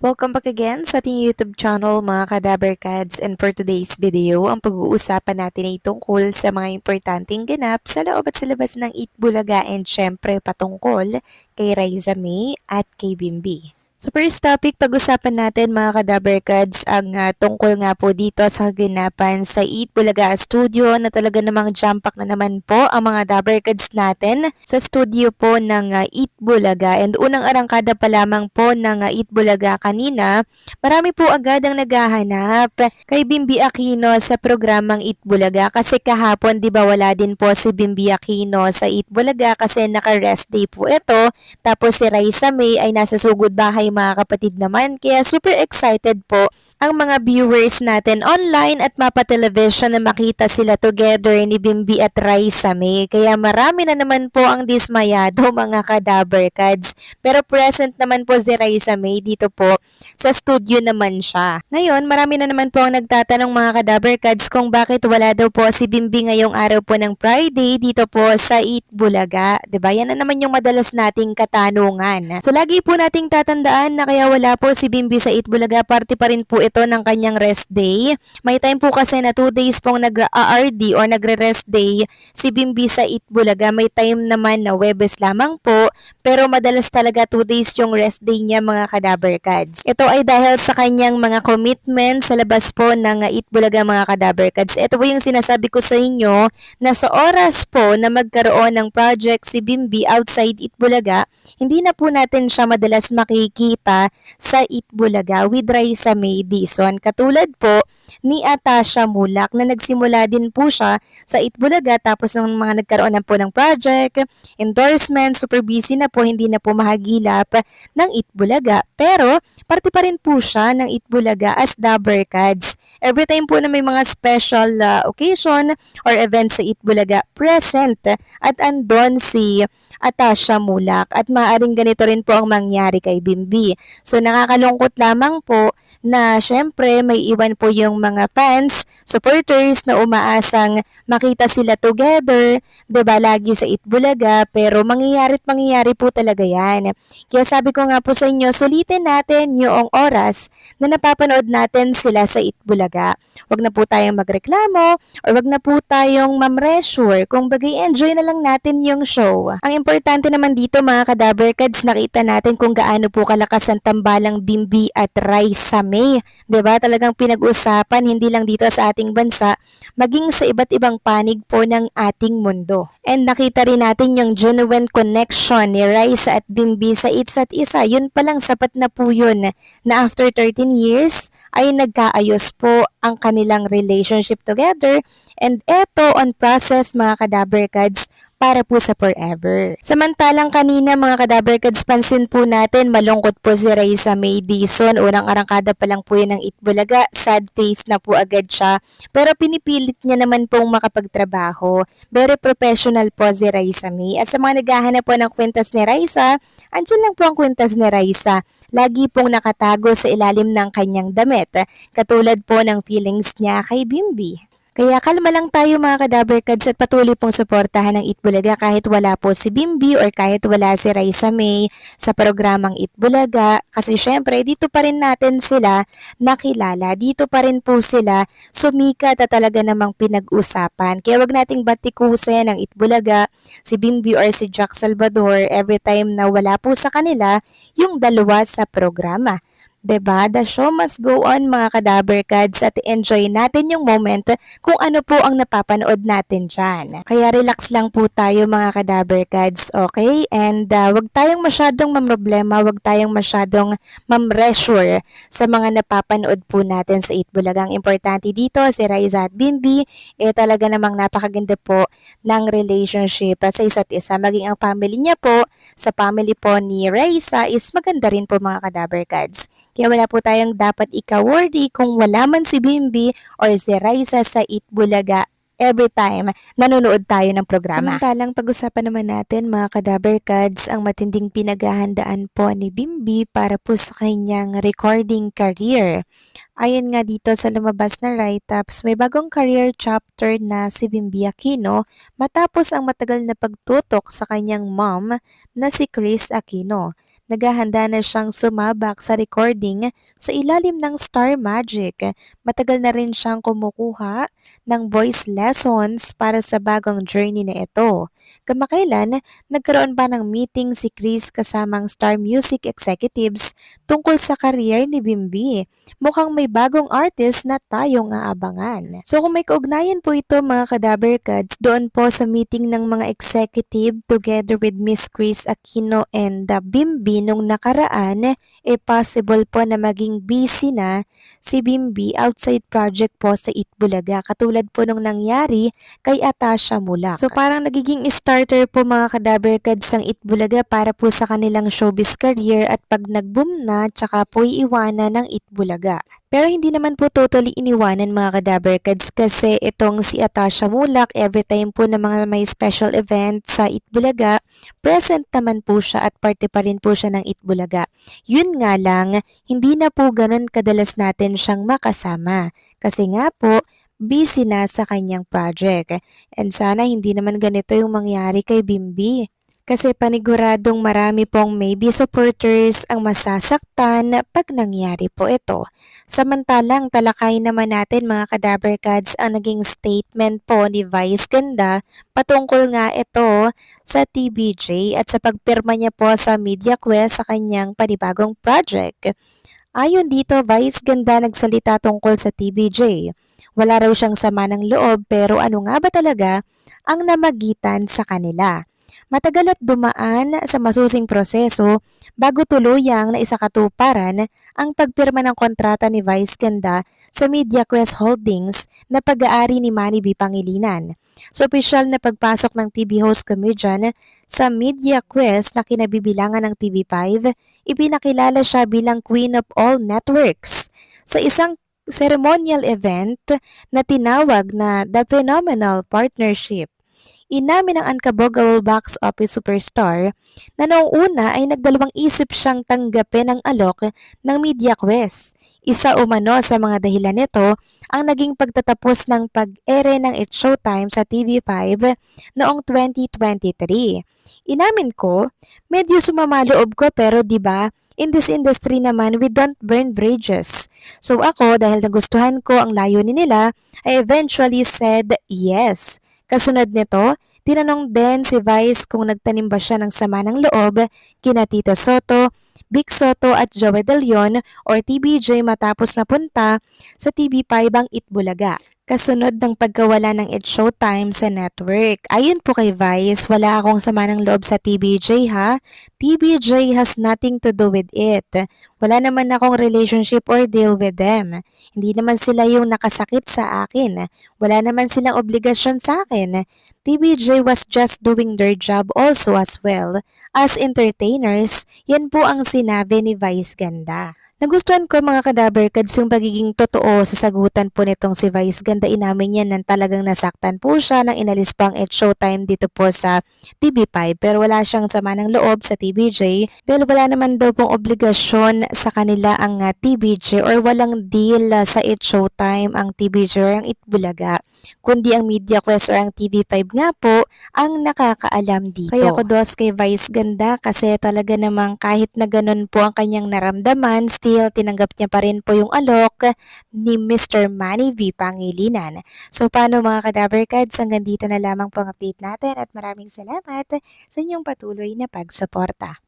Welcome back again sa ating YouTube channel mga Kadaberkads, and for today's video, ang pag-uusapan natin ay tungkol sa mga importanteng ganap sa loob at sa labas ng Eat Bulaga and syempre patungkol kay Raisa May at kay Bimbi. So first topic, pag-usapan natin mga Kadaberkads ang tungkol nga po dito sa ganapan sa Eat Bulaga Studio na talaga namang jump-pack na naman po ang mga Daberkads natin sa studio po ng Eat Bulaga. And unang arangkada pa lamang po ng Eat Bulaga kanina, marami po agad ang naghahanap kay Bimbi Aquino sa programang Eat Bulaga kasi kahapon di ba wala din po si Bimbi Aquino sa Eat Bulaga kasi naka-rest day po ito. Tapos si Raisa May ay nasa sugod bahay mga kapatid naman. Kaya super excited po ang mga viewers natin online at mapa-television na makita sila together ni Bimbi at Raisa May. Kaya marami na naman po ang dismayado mga Kadaberkads. Pero present naman po si Raisa May dito po sa studio naman siya. Ngayon, marami na naman po ang nagtatanong mga Kadaberkads kung bakit wala daw po si Bimbi ngayong araw po ng Friday dito po sa Eat Bulaga. 'Di ba? Yan na naman yung madalas nating katanungan. So lagi po nating tatandaan na kaya wala po si Bimbi sa Eat Bulaga, parte pa rin po ito ng kanyang rest day. May time po kasi na 2 days pong nag-RD or nagre-rest day si Bimbi sa Eat Bulaga. May time naman na Webes lamang po, pero madalas talaga 2 days yung rest day niya mga Kadaberkads. Ito ay dahil sa kanyang mga commitment sa labas po ng Eat Bulaga mga Kadaberkads. Ito po yung sinasabi ko sa inyo na sa oras po na magkaroon ng project si Bimbi outside Eat Bulaga, hindi na po natin siya madalas makikita sa Eat Bulaga with Raisa May Dizon. Katulad po ni Atasha Mulak na nagsimula din po siya sa Eat Bulaga tapos ng mga nagkaroon na po ng project, endorsement, super busy na po, hindi na po mahagilap ng Eat Bulaga. Pero parte pa rin po siya ng Eat Bulaga as Daberkads. Every time po na may mga special occasion or event sa Eat Bulaga, present at andon si Atasha Mulak at maaaring ganito rin po ang mangyari kay Bimbi. So nakakalungkot lamang po na syempre may iwan po yung mga fans, supporters na umaasang makita sila together, 'di ba, lagi sa Eat Bulaga, pero mangyayari po talaga 'yan. Kaya sabi ko nga po sa inyo, sulitin natin yung oras na napapanood natin sila sa Eat Bulaga. Huwag na po tayong magreklamo or huwag na po tayong mamressure. Kung bagay, enjoy na lang natin yung show. Ang importante naman dito mga Kadaberkads, nakita natin kung gaano po kalakas ang tambalang Bimbi at Raisa May. 'Di ba? Talagang pinag-usapan hindi lang dito sa ating bansa, maging sa iba't ibang panig po ng ating mundo. And nakita rin natin yung genuine connection ni Raisa at Bimbi sa isa't isa. Yun palang sapat na po yun na after 13 years ay nagkaayos po ang kanilang relationship together, and eto on process mga Kadaberkads para po sa forever. Samantalang kanina mga Kadaberkads, pansin po natin malungkot po si Raisa May Dizon. Unang arangkada pa lang po yun ng Eat Bulaga, sad face na po agad siya. Pero pinipilit niya naman pong makapagtrabaho. Very professional po si Raisa May. At sa mga naghahanap po ng kwintas ni Raisa, andyan lang po ang kwintas ni Raisa. Lagi pong nakatago sa ilalim ng kanyang damit, katulad po ng feelings niya kay Bimbi. Kaya kalma lang tayo mga Kadaberkads at patuloy pong suportahan ng Eat Bulaga kahit wala po si Bimbi or kahit wala si Raisa May sa programang Eat Bulaga, kasi syempre dito pa rin natin sila nakilala, dito pa rin po sila sumikat at talaga namang pinag-usapan. Kaya wag nating batikusin ang Eat Bulaga, si Bimbi or si Jack Salvador every time na wala po sa kanila yung dalawa sa programa. 'Di ba? The show must go on mga Kadaberkads at enjoy natin yung moment kung ano po ang napapanood natin dyan. Kaya relax lang po tayo mga Kadaberkads, okay? And wag tayong masyadong mamroblema, wag tayong masyadong mamressure sa mga napapanood po natin sa Eat Bulaga. Ang importante dito, si Raisa at Bimbi, talaga namang napakaganda po ng relationship sa isa't isa. Maging ang family niya po, sa family po ni Raisa is maganda rin po mga Kadaberkads. Kaya wala po tayong dapat ika-worry kung wala man si Bimbi or si Raisa sa Eat Bulaga every time nanonood tayo ng programa. Samantalang pag-usapan naman natin mga Kadaberkads ang matinding pinaghahandaan po ni Bimbi para po sa kanyang recording career. Ayon nga dito sa lumabas na write-ups, may bagong career chapter na si Bimbi Aquino matapos ang matagal na pagtutok sa kanyang mom na si Kris Aquino. naghahanda na siyang sumabak sa recording sa ilalim ng Star Magic. Matagal na rin siyang kumukuha ng voice lessons para sa bagong journey na ito. Kamakailan, nagkaroon pa ng meeting si Chris kasamang Star Music executives tungkol sa career ni Bimbi. Mukhang may bagong artist na tayong aabangan. So kung may kaugnayan po ito mga Kadaber Kads, doon po sa meeting ng mga executive together with Miss Chris Aquino and Bimbi nung nakaraan, possible po na maging busy na si Bimbi outside project po sa Itbulaga katulad po nung nangyari kay Atasha Mulak. So parang nagiging starter po mga Kadaber Kads ang Itbulaga para po sa kanilang showbiz career at pag nag-boom na tsaka po iiwanan ng Itbulaga. Pero hindi naman po totally iniwanan mga Kadaber Kads kasi itong si Atasha Mulak every time po na mga may special event sa Itbulaga, present naman po siya at parte pa rin po siya ng Itbulaga. Yun nga lang, hindi na po ganun kadalas natin siyang makasama kasi nga po busy na sa kanyang project. And sana hindi naman ganito yung mangyari kay Bimbi. Kasi paniguradong marami pong maybe supporters ang masasaktan pag nangyari po ito. Samantalang talakay naman natin mga Kadaber Kads ang naging statement po ni Vice Ganda patungkol nga ito sa TBJ at sa pagpirma niya po sa Media Quest sa kanyang panibagong project. Ayon dito, Vice Ganda nagsalita tungkol sa TBJ. Wala raw siyang sama ng loob pero ano nga ba talaga ang namagitan sa kanila? Matagal at dumaan sa masusing proseso bago tuluyang naisakatuparan ang pagpirma ng kontrata ni Vice Ganda sa Media Quest Holdings na pag-aari ni Manny B. Pangilinan. Sa opisyal na pagpasok ng TV host comedian sa Media Quest na kinabibilangan ng TV5, ipinakilala siya bilang Queen of All Networks sa isang ceremonial event na tinawag na The Phenomenal Partnership. Inamin ng Unkabogawa box office superstar na noong una ay nagdalawang isip siyang tanggapin ang alok ng Media Quest. Isa umano sa mga dahilan nito ang naging pagtatapos ng pag-ere ng It's Showtime sa TV5 noong 2023. Inamin ko, medyo sumama loob ko pero 'di ba? In this industry naman, we don't burn bridges. So ako, dahil nagustuhan ko ang layunin nila, I eventually said yes. Kasunod nito, tinanong din si Vice kung nagtanim ba siya ng sama ng loob kina Tito Soto, Big Soto at Joey De Leon or TBJ matapos mapunta sa TV5 ang Itbulaga. Kasunod ng pagkawala ng It's Showtime sa network. Ayon po kay Vice, wala akong sama ng loob sa TBJ ha. TBJ has nothing to do with it. Wala naman akong relationship or deal with them. Hindi naman sila yung nakasakit sa akin. Wala naman silang obligasyon sa akin. TBJ was just doing their job also as well. As entertainers, yan po ang sinabi ni Vice Ganda. Nagustuhan ko mga Kadaber Kads yung pagiging totoo sa sagutan po nitong si Vice Ganda. Inamin niya nang talagang nasaktan po siya nang inalis pa ang It's Showtime dito po sa TV5 pero wala siyang sama ng loob sa TBJ dahil wala naman daw pong obligasyon sa kanila ang TBJ or walang deal sa It's Showtime ang TBJ or ang Itbulaga kundi ang Media Quest or ang TV5 nga po ang nakakaalam dito. Kaya kudos kay Vice Ganda kasi talaga namang kahit na ganun po ang kanyang naramdaman, still tinanggap niya pa rin po yung alok ni Mr. Manny V. Pangilinan. So paano mga Kadaber Kads, hanggang dito na lamang po ang update natin at maraming salamat sa inyong patuloy na pagsuporta.